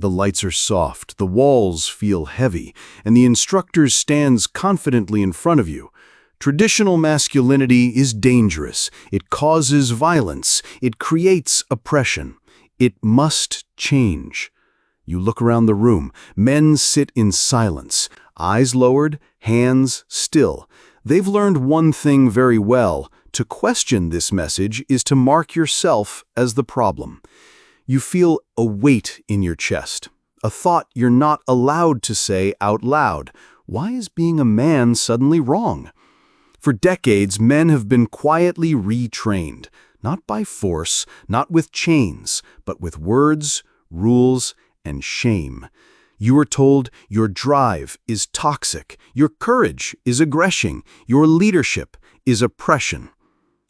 The lights are soft, the walls feel heavy, and the instructor stands confidently in front of you. Traditional masculinity is dangerous. It causes violence. It creates oppression. It must change. You look around the room. Men sit in silence, eyes lowered, hands still. They've learned one thing very well. To question this message is to mark yourself as the problem. You feel a weight in your chest, a thought you're not allowed to say out loud. Why is being a man suddenly wrong? For decades, men have been quietly retrained, not by force, not with chains, but with words, rules, and shame. You are told your drive is toxic, your courage is aggression, your leadership is oppression.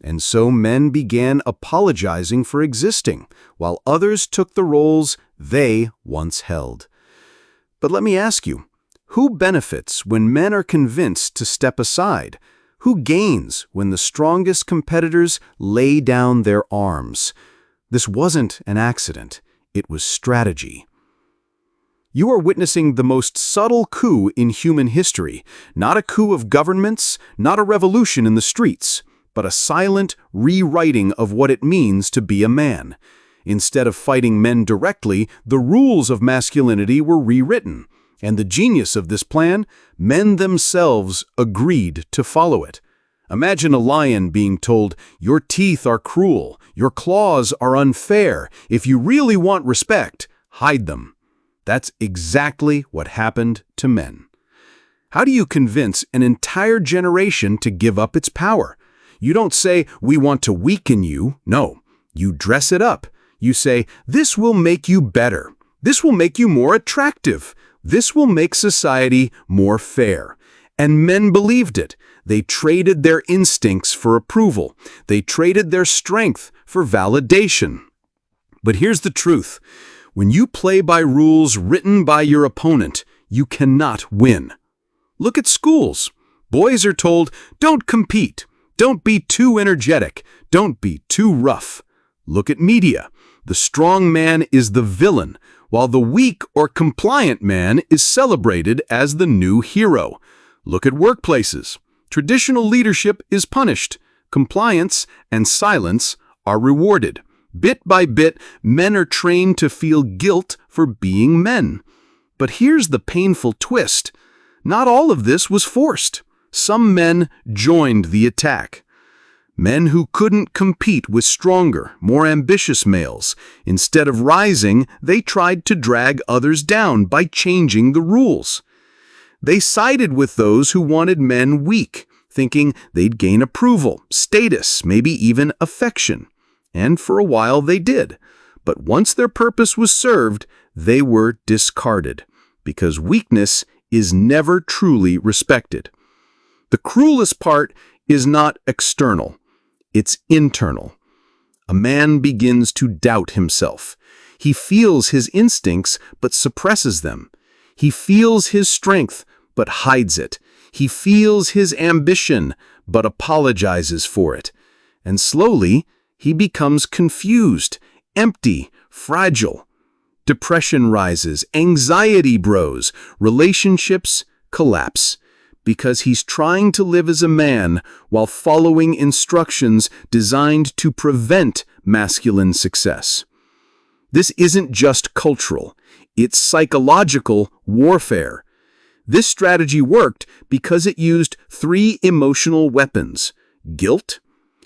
And so men began apologizing for existing, while others took the roles they once held. But let me ask you, who benefits when men are convinced to step aside? Who gains when the strongest competitors lay down their arms? This wasn't an accident. It was strategy. You are witnessing the most subtle coup in human history, not a coup of governments, not a revolution in the streets, but a silent rewriting of what it means to be a man. Instead of fighting men directly, the rules of masculinity were rewritten. And the genius of this plan, men themselves agreed to follow it. Imagine a lion being told, "Your teeth are cruel, your claws are unfair. If you really want respect, hide them." That's exactly what happened to men. How do you convince an entire generation to give up its power? You don't say, "We want to weaken you." No, you dress it up. You say, "This will make you better. This will make you more attractive. This will make society more fair." And men believed it. They traded their instincts for approval. They traded their strength for validation. But here's the truth. When you play by rules written by your opponent, you cannot win. Look at schools. Boys are told, "Don't compete. Don't be too energetic. Don't be too rough." Look at media. The strong man is the villain, while the weak or compliant man is celebrated as the new hero. Look at workplaces. Traditional leadership is punished. Compliance and silence are rewarded. Bit by bit, men are trained to feel guilt for being men. But here's the painful twist. Not all of this was forced. Some men joined the attack. Men who couldn't compete with stronger, more ambitious males. Instead of rising, they tried to drag others down by changing the rules. They sided with those who wanted men weak, thinking they'd gain approval, status, maybe even affection. And for a while they did. But once their purpose was served, they were discarded, because weakness is never truly respected. The cruelest part is not external. It's internal. A man begins to doubt himself. He feels his instincts but suppresses them. He feels his strength but hides it. He feels his ambition but apologizes for it. And slowly, he becomes confused, empty, fragile. Depression rises, anxiety grows, relationships collapse. Because he's trying to live as a man while following instructions designed to prevent masculine success. This isn't just cultural, it's psychological warfare. This strategy worked because it used 3 emotional weapons: guilt,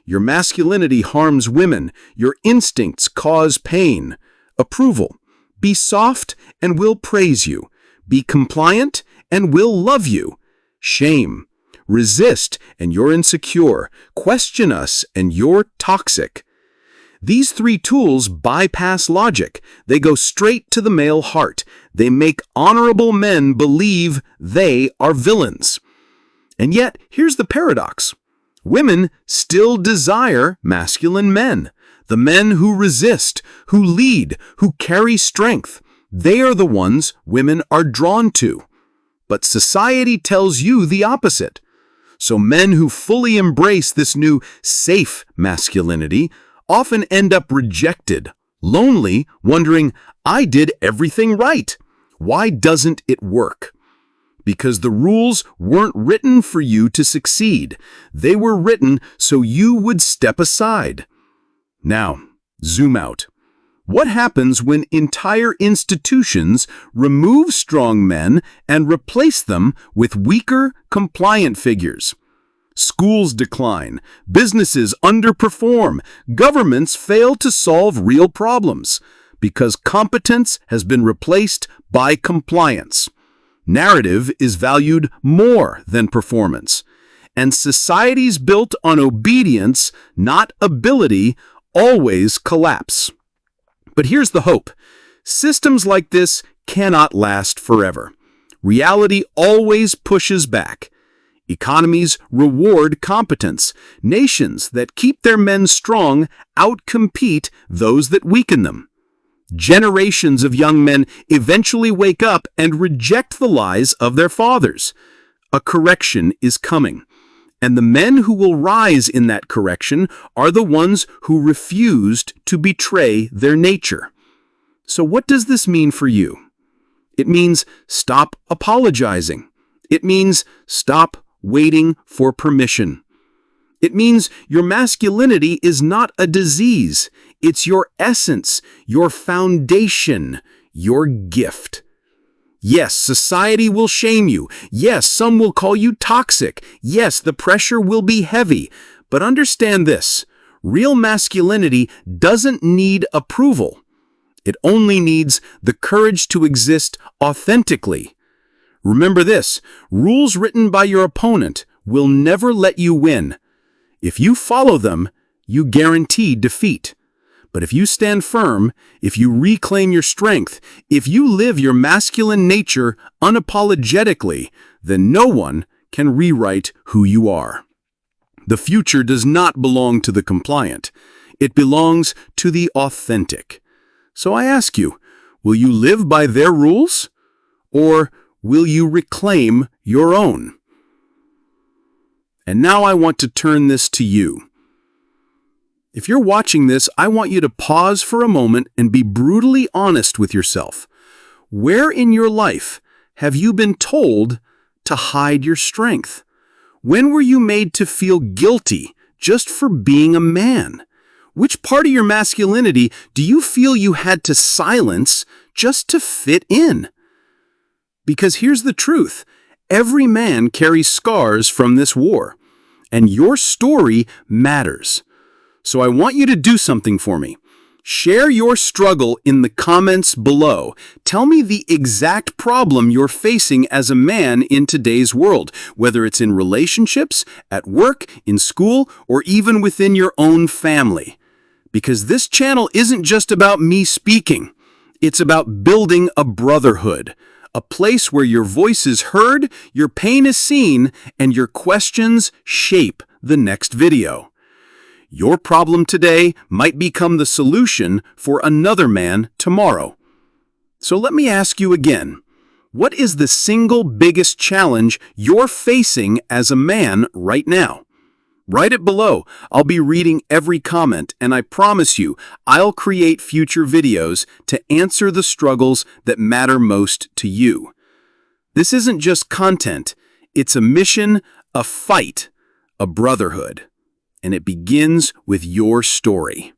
your masculinity harms women, your instincts cause pain; approval, be soft and we'll praise you; be compliant and we'll love you; shame, resist and you're insecure; question us and you're toxic. These 3 tools bypass logic. They go straight to the male heart. They make honorable men believe they are villains. And yet, here's the paradox. Women still desire masculine men. The men who resist, who lead, who carry strength. They are the ones women are drawn to. But society tells you the opposite. So men who fully embrace this new safe masculinity often end up rejected, lonely, wondering, I did everything right. Why doesn't it work? Because the rules weren't written for you to succeed. They were written so you would step aside. Now, zoom out. What happens when entire institutions remove strong men and replace them with weaker, compliant figures? Schools decline, businesses underperform, governments fail to solve real problems because competence has been replaced by compliance. Narrative is valued more than performance, and societies built on obedience, not ability, always collapse. But here's the hope. Systems like this cannot last forever. Reality always pushes back. Economies reward competence. Nations that keep their men strong outcompete those that weaken them. Generations of young men eventually wake up and reject the lies of their fathers. A correction is coming. And the men who will rise in that correction are the ones who refused to betray their nature. So what does this mean for you? It means stop apologizing. It means stop waiting for permission. It means your masculinity is not a disease. It's your essence, your foundation, your gift. Yes, society will shame you. Yes, some will call you toxic. Yes, the pressure will be heavy. But understand this, real masculinity doesn't need approval. It only needs the courage to exist authentically. Remember this, rules written by your opponent will never let you win. If you follow them, you guarantee defeat. But if you stand firm, if you reclaim your strength, if you live your masculine nature unapologetically, then no one can rewrite who you are. The future does not belong to the compliant. It belongs to the authentic. So I ask you, will you live by their rules? Or will you reclaim your own? And now I want to turn this to you. If you're watching this, I want you to pause for a moment and be brutally honest with yourself. Where in your life have you been told to hide your strength? When were you made to feel guilty just for being a man? Which part of your masculinity do you feel you had to silence just to fit in? Because here's the truth. Every man carries scars from this war, and your story matters. So I want you to do something for me. Share your struggle in the comments below. Tell me the exact problem you're facing as a man in today's world, whether it's in relationships, at work, in school, or even within your own family. Because this channel isn't just about me speaking. It's about building a brotherhood, a place where your voice is heard, your pain is seen, and your questions shape the next video. Your problem today might become the solution for another man tomorrow. So let me ask you again, what is the single biggest challenge you're facing as a man right now? Write it below. I'll be reading every comment, and I promise you, I'll create future videos to answer the struggles that matter most to you. This isn't just content. It's a mission, a fight, a brotherhood. And it begins with your story.